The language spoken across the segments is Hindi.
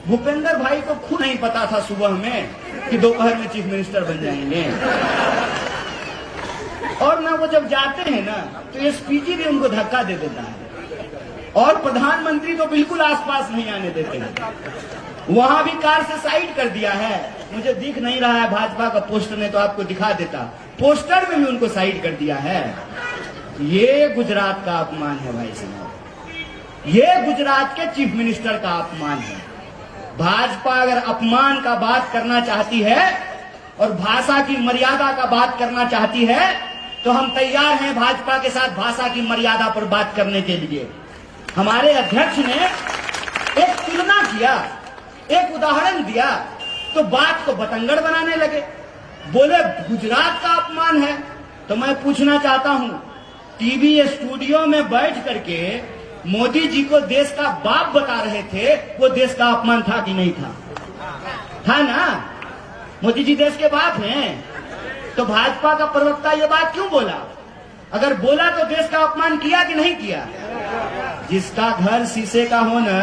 भूपेंद्र भाई को खुद नहीं पता था सुबह में कि दोपहर में चीफ मिनिस्टर बन जाएंगे। और ना वो जब जाते हैं ना तो एसपीजी भी उनको धक्का दे देता है और प्रधानमंत्री तो बिल्कुल आसपास नहीं आने देते हैं। वहां भी कार से साइड कर दिया है। मुझे दिख नहीं रहा है भाजपा का पोस्टर ने तो आपको दिखा देता, पोस्टर में भी उनको साइड कर दिया है। ये गुजरात का अपमान है भाई साहब, ये गुजरात के चीफ मिनिस्टर का अपमान है। भाजपा अगर अपमान का बात करना चाहती है और भाषा की मर्यादा का बात करना चाहती है तो हम तैयार हैं भाजपा के साथ भाषा की मर्यादा पर बात करने के लिए। हमारे अध्यक्ष ने एक तुलना किया, एक उदाहरण दिया तो बात को बतंगड़ बनाने लगे, बोले गुजरात का अपमान है। तो मैं पूछना चाहता हूं, टीवी स्टूडियो में बैठ करके मोदी जी को देश का बाप बता रहे थे, वो देश का अपमान था कि नहीं था? था ना? मोदी जी देश के बाप हैं। तो भाजपा का प्रवक्ता ये बात क्यों बोला? अगर बोला तो देश का अपमान किया कि नहीं किया? जिसका घर शीशे का हो ना,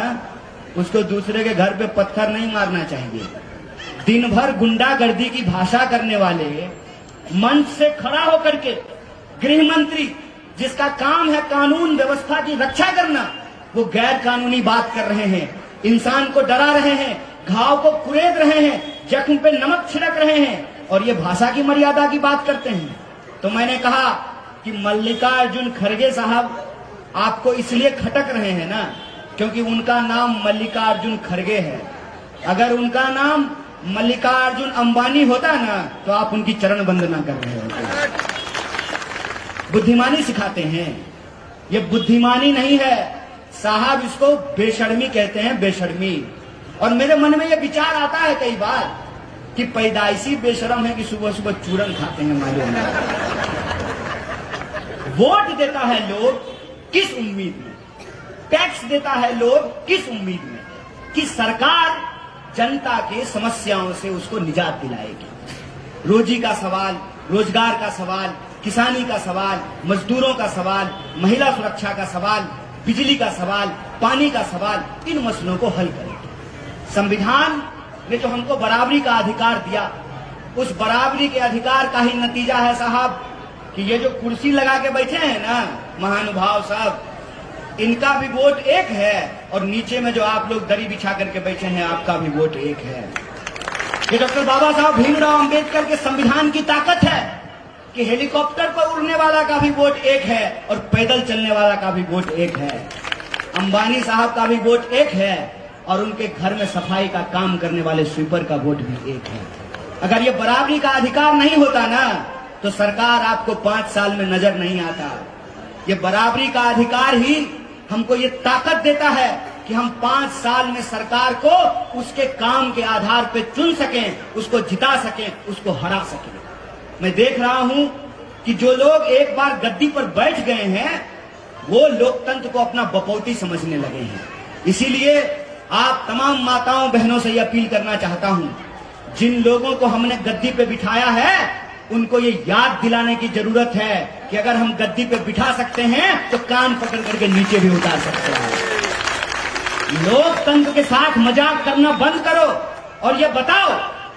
उसको दूसरे के घर पे पत्थर नहीं मारना चाहिए। दिन भर गुंडागर्दी की भाषा करने वाले मंच से खड़ा होकर के गृह मंत्री, जिसका काम है कानून व्यवस्था की रक्षा करना, वो गैर कानूनी बात कर रहे हैं, इंसान को डरा रहे हैं, घाव को कुरेद रहे हैं, जख्म पे नमक छिड़क रहे हैं और ये भाषा की मर्यादा की बात करते हैं। तो मैंने कहा कि मल्लिकार्जुन खड़गे साहब आपको इसलिए खटक रहे हैं ना क्योंकि उनका नाम मल्लिकार्जुन खड़गे है। अगर उनका नाम मल्लिकार्जुन अंबानी होता ना तो आप उनकी चरण वंदना कर रहे होते। बुद्धिमानी सिखाते हैं, ये बुद्धिमानी नहीं है साहब, इसको बेशर्मी कहते हैं, बेशर्मी। और मेरे मन में ये विचार आता है कई बार कि पैदाइशी बेशरम है कि सुबह सुबह चूरन खाते हैं मालूम है। वोट देता है लोग किस उम्मीद में, टैक्स देता है लोग किस उम्मीद में कि सरकार जनता के समस्याओं से उसको निजात दिलाएगी। रोजी का सवाल, रोजगार का सवाल, किसानी का सवाल, मजदूरों का सवाल, महिला सुरक्षा का सवाल, बिजली का सवाल, पानी का सवाल, इन मसलों को हल करेगी। संविधान ने तो हमको बराबरी का अधिकार दिया, उस बराबरी के अधिकार का ही नतीजा है साहब कि ये जो कुर्सी लगा के बैठे हैं ना महानुभाव साहब, इनका भी वोट एक है और नीचे में जो आप लोग दरी बिछा करके बैठे हैं आपका भी वोट एक है। ये डॉक्टर बाबा साहब भीमराव अंबेडकर के संविधान की ताकत है कि हेलीकॉप्टर पर उड़ने वाला का भी वोट एक है और पैदल चलने वाला का भी वोट एक है। अंबानी साहब का भी वोट एक है और उनके घर में सफाई का काम करने वाले स्वीपर का वोट भी एक है। अगर ये बराबरी का अधिकार नहीं होता ना तो सरकार आपको 5 साल में नजर नहीं आता। ये बराबरी का अधिकार ही हमको ये ताकत देता है कि हम 5 साल में सरकार को उसके काम के आधार पे चुन सकें, उसको जिता सकें, उसको हरा सकें। मैं देख रहा हूं कि जो लोग एक बार गद्दी पर बैठ गए हैं वो लोकतंत्र को अपना बपौती समझने लगे हैं। इसीलिए आप तमाम माताओं बहनों से यह अपील करना चाहता हूं, जिन लोगों को हमने गद्दी पे बिठाया है उनको ये याद दिलाने की जरूरत है कि अगर हम गद्दी पे बिठा सकते हैं तो कान पकड़ करके नीचे भी उतार सकते हैं। लोकतंत्र के साथ मजाक करना बंद करो और ये बताओ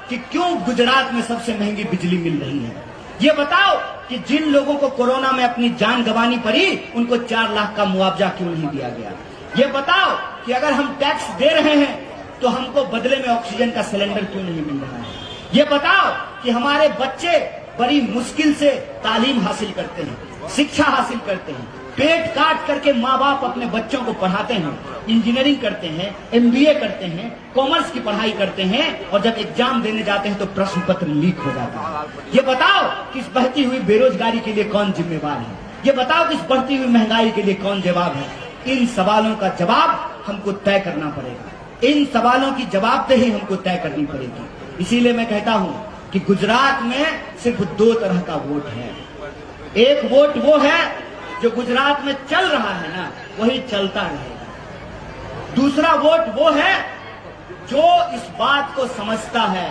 कि क्यों गुजरात में सबसे महंगी बिजली मिल रही है। ये बताओ कि जिन लोगों को कोरोना में अपनी जान गंवानी पड़ी उनको 4 लाख का मुआवजा क्यों नहीं दिया गया। ये बताओ कि अगर हम टैक्स दे रहे हैं तो हमको बदले में ऑक्सीजन का सिलेंडर क्यों नहीं मिल रहा है। ये बताओ कि हमारे बच्चे बड़ी मुश्किल से तालीम हासिल करते हैं, शिक्षा हासिल करते हैं, पेट काट करके माँ बाप अपने बच्चों को पढ़ाते हैं, इंजीनियरिंग करते हैं, MBA करते हैं, कॉमर्स की पढ़ाई करते हैं और जब एग्जाम देने जाते हैं तो प्रश्न पत्र लीक हो जाता है। ये बताओ कि इस बढ़ती हुई बेरोजगारी के लिए कौन जिम्मेवार है। ये बताओ कि इस बढ़ती हुई महंगाई के लिए कौन जवाब है। इन सवालों का जवाब हमको तय करना पड़ेगा, इन सवालों की जवाबदेही हमको तय करनी पड़ेगी। इसीलिए मैं कहता हूं कि गुजरात में सिर्फ 2 तरह का वोट है। एक वोट वो है जो गुजरात में चल रहा है ना वही चलता रहेगा। दूसरा वोट वो है जो इस बात को समझता है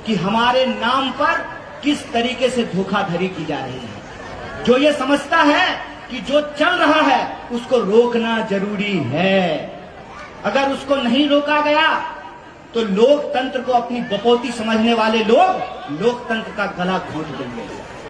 कि हमारे नाम पर किस तरीके से धोखाधड़ी की जा रही है, जो ये समझता है कि जो चल रहा है उसको रोकना जरूरी है। अगर उसको नहीं रोका गया तो लोकतंत्र को अपनी बपौती समझने वाले लोग लोकतंत्र का गला घोंट देंगे।